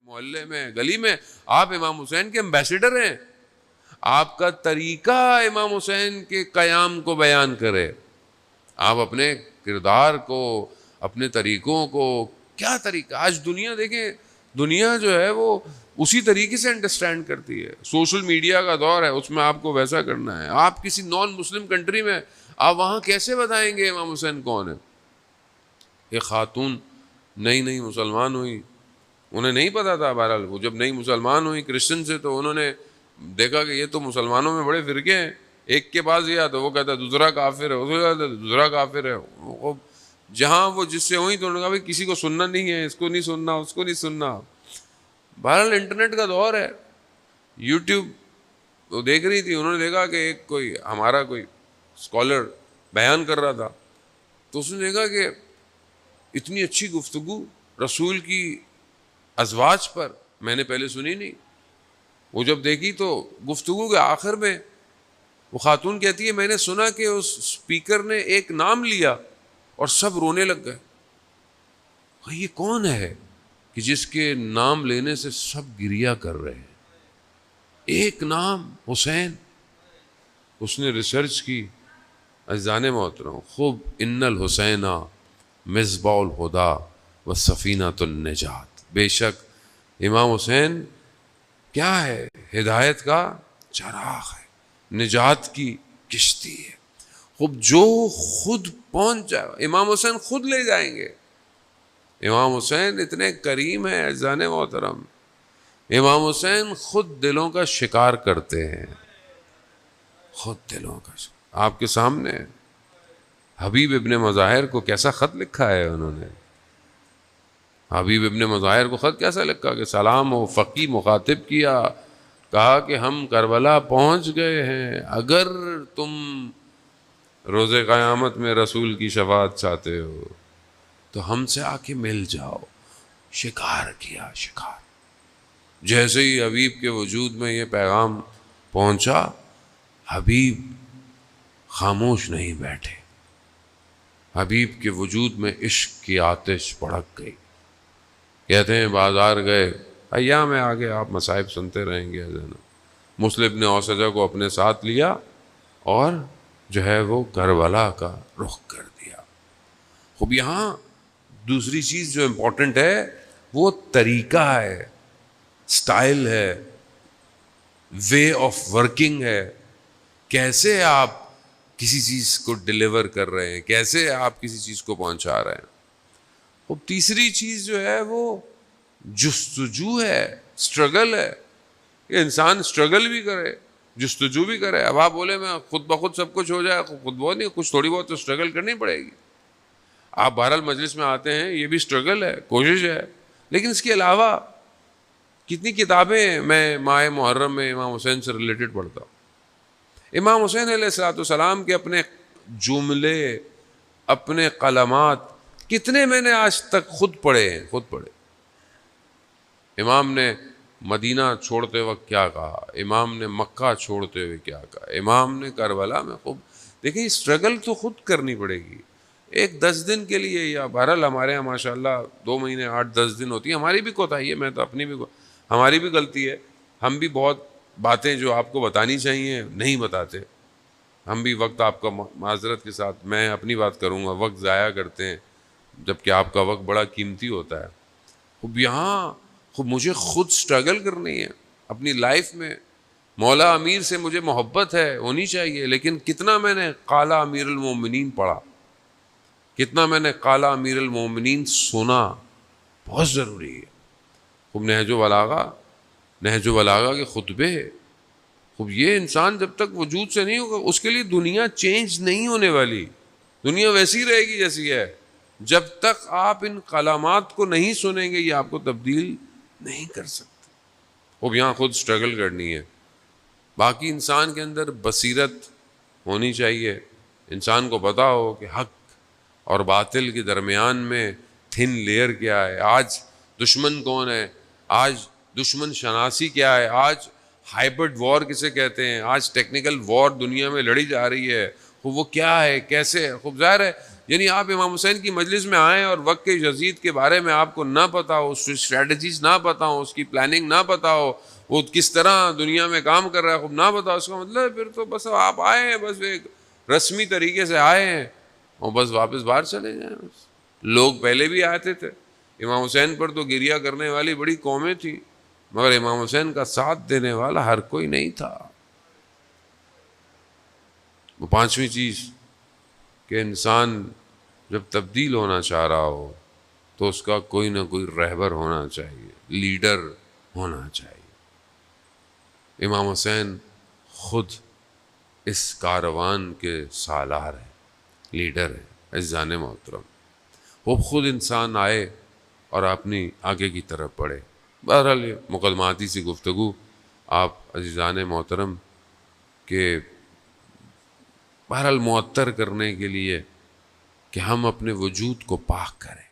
محلے میں, گلی میں, آپ امام حسین کے امبیسڈر ہیں. آپ کا طریقہ امام حسین کے قیام کو بیان کرے. آپ اپنے کردار کو, اپنے طریقوں کو, کیا طریقہ, آج دنیا دیکھیں, دنیا جو ہے وہ اسی طریقے سے انڈرسٹینڈ کرتی ہے. سوشل میڈیا کا دور ہے, اس میں آپ کو ویسا کرنا ہے. آپ کسی نان مسلم کنٹری میں, آپ وہاں کیسے بتائیں گے امام حسین کون ہے؟ ایک خاتون نئی مسلمان ہوئی, انہیں نہیں پتا تھا. بہرحال وہ جب نئی مسلمان ہوئی کرسچن سے, تو انہوں نے دیکھا کہ یہ تو مسلمانوں میں بڑے فرقے ہیں. ایک کے پاس گیا تو وہ کہتا ہے دوسرا کافر ہے, اس کو کہتا ہے دوسرا کافر ہے. جہاں وہ جس سے ہوئی تو انہوں نے کہا بھائی کسی کو سننا نہیں ہے, اس کو نہیں سننا, اس کو نہیں سننا. بہرحال انٹرنیٹ کا دور ہے, یوٹیوب وہ دیکھ رہی تھی, انہوں نے دیکھا کہ ایک کوئی ہمارا کوئی اسکالر بیان کر رہا تھا, تو اس نے دیکھا کہ اتنی اچھی گفتگو رسول کی ازواج پر میں نے پہلے سنی نہیں. وہ جب دیکھی تو گفتگو کے آخر میں وہ خاتون کہتی ہے میں نے سنا کہ اس اسپیکر نے ایک نام لیا اور سب رونے لگ گئے. یہ کون ہے کہ جس کے نام لینے سے سب گریا کر رہے ہیں؟ ایک نام حسین. اس نے ریسرچ کی. عزیزان محترم, خوب ان الحسین مصباح الہدی و سفینۃ النجات. بے شک امام حسین کیا ہے؟ ہدایت کا چراغ ہے, نجات کی کشتی ہے. خوب جو خود پہنچ جائے, امام حسین خود لے جائیں گے. امام حسین اتنے کریم ہیں عزیزان محترم, امام حسین خود دلوں کا شکار کرتے ہیں, خود دلوں کا شکار. آپ کے سامنے حبیب ابن مظاہر کو کیسا خط لکھا ہے انہوں نے. حبیب ابن مظاہر کو خط کیسا لکھا کہ سلام و فقی مخاطب کیا, کہا کہ ہم کربلا پہنچ گئے ہیں, اگر تم روز قیامت میں رسول کی شفاعت چاہتے ہو تو ہم سے آ کے مل جاؤ. شکار کیا, شکار. جیسے ہی حبیب کے وجود میں یہ پیغام پہنچا, حبیب خاموش نہیں بیٹھے. حبیب کے وجود میں عشق کی آتش بھڑک گئی. کہتے ہیں بازار گئے, ایام میں آگے آپ مصائب سنتے رہیں گے. مسلم نے اوسجہ کو اپنے ساتھ لیا اور جو ہے وہ کربلا کا رخ کر دیا. خوب یہاں دوسری چیز جو امپورٹنٹ ہے وہ طریقہ ہے, سٹائل ہے, وے آف ورکنگ ہے. کیسے آپ کسی چیز کو ڈیلیور کر رہے ہیں, کیسے آپ کسی چیز کو پہنچا رہے ہیں. اب تیسری چیز جو ہے وہ جستجو ہے, اسٹرگل ہے. کہ انسان اسٹرگل بھی کرے, جستجو بھی کرے. اب آپ بولے میں خود بخود سب کچھ ہو جائے, خود بہت نہیں, کچھ تھوڑی بہت تو اسٹرگل کرنی پڑے گی. آپ بہرحال مجلس میں آتے ہیں, یہ بھی اسٹرگل ہے, کوشش ہے. لیکن اس کے علاوہ کتنی کتابیں میں ماہ محرم میں امام حسین سے ریلیٹڈ پڑھتا ہوں. امام حسین علیہ الصلوۃ والسلام کے اپنے جملے, اپنے کلمات کتنے میں نے آج تک خود پڑھے ہیں, خود پڑھے. امام نے مدینہ چھوڑتے وقت کیا کہا, امام نے مکہ چھوڑتے ہوئے کیا کہا, امام نے کربلا میں. خوب دیکھیں اسٹرگل تو خود کرنی پڑے گی. ایک 10 دن کے لیے, یا بہرحال ہمارے یہاں ماشاء اللہ 2 مہینے 8-10 دن ہوتی ہے. ہماری بھی کوتاہی ہے, میں تو اپنی بھی ہماری بھی غلطی ہے. ہم بھی بہت باتیں جو آپ کو بتانی چاہیے نہیں بتاتے. ہم بھی وقت, آپ کا معذرت کے ساتھ میں اپنی بات کروں گا, وقت ضائع کرتے ہیں, جبکہ آپ کا وقت بڑا قیمتی ہوتا ہے. اب یہاں مجھے خود سٹرگل کرنی ہے اپنی لائف میں. مولا امیر سے مجھے محبت ہے, ہونی چاہیے, لیکن کتنا میں نے قال امیر المومنین پڑھا, کتنا میں نے قال امیر المومنین سنا, بہت ضروری ہے. خوب نہج و بلاغہ کے خطبے. خوب یہ انسان جب تک وجود سے نہیں ہوگا, اس کے لیے دنیا چینج نہیں ہونے والی. دنیا ویسی رہے گی جیسی ہے. جب تک آپ ان کلمات کو نہیں سنیں گے, یہ آپ کو تبدیل نہیں کر سکتے. خوب یہاں خود سٹرگل کرنی ہے. باقی انسان کے اندر بصیرت ہونی چاہیے, انسان کو پتا ہو کہ حق اور باطل کے درمیان میں تھن لیئر کیا ہے, آج دشمن کون ہے, آج دشمن شناسی کیا ہے, آج ہائبرڈ وار کسے کہتے ہیں, آج ٹیکنیکل وار دنیا میں لڑی جا رہی ہے, خوب وہ کیا ہے, کیسے ہے. خوب ظاہر ہے یعنی آپ امام حسین کی مجلس میں آئیں اور وقت کے یزید کے بارے میں آپ کو نہ پتا ہو، اس کی اسٹریٹجیز نہ پتا ہو، اس کی پلاننگ نہ پتا ہو، وہ کس طرح دنیا میں کام کر رہا ہے خوب نہ پتا، اس کا مطلب پھر تو بس آپ آئے ہیں، بس ایک رسمی طریقے سے آئے ہیں اور بس واپس باہر چلے جائیں۔ بس لوگ پہلے بھی آتے تھے، امام حسین پر تو گریہ کرنے والی بڑی قومیں تھیں، مگر امام حسین کا ساتھ دینے والا ہر کوئی نہیں تھا۔ وہ پانچویں چیز کہ انسان جب تبدیل ہونا چاہ رہا ہو تو اس کا کوئی نہ کوئی رہبر ہونا چاہیے، لیڈر ہونا چاہیے۔ امام حسین خود اس کاروان کے سالار ہیں، لیڈر ہیں۔ عزیزان محترم، وہ خود انسان آئے اور اپنی آگے کی طرف بڑھے۔ بہرحال یہ مقدماتی سی گفتگو آپ عزیزان محترم کے بہرحال معطر کرنے کے لیے کہ ہم اپنے وجود کو پاک کریں۔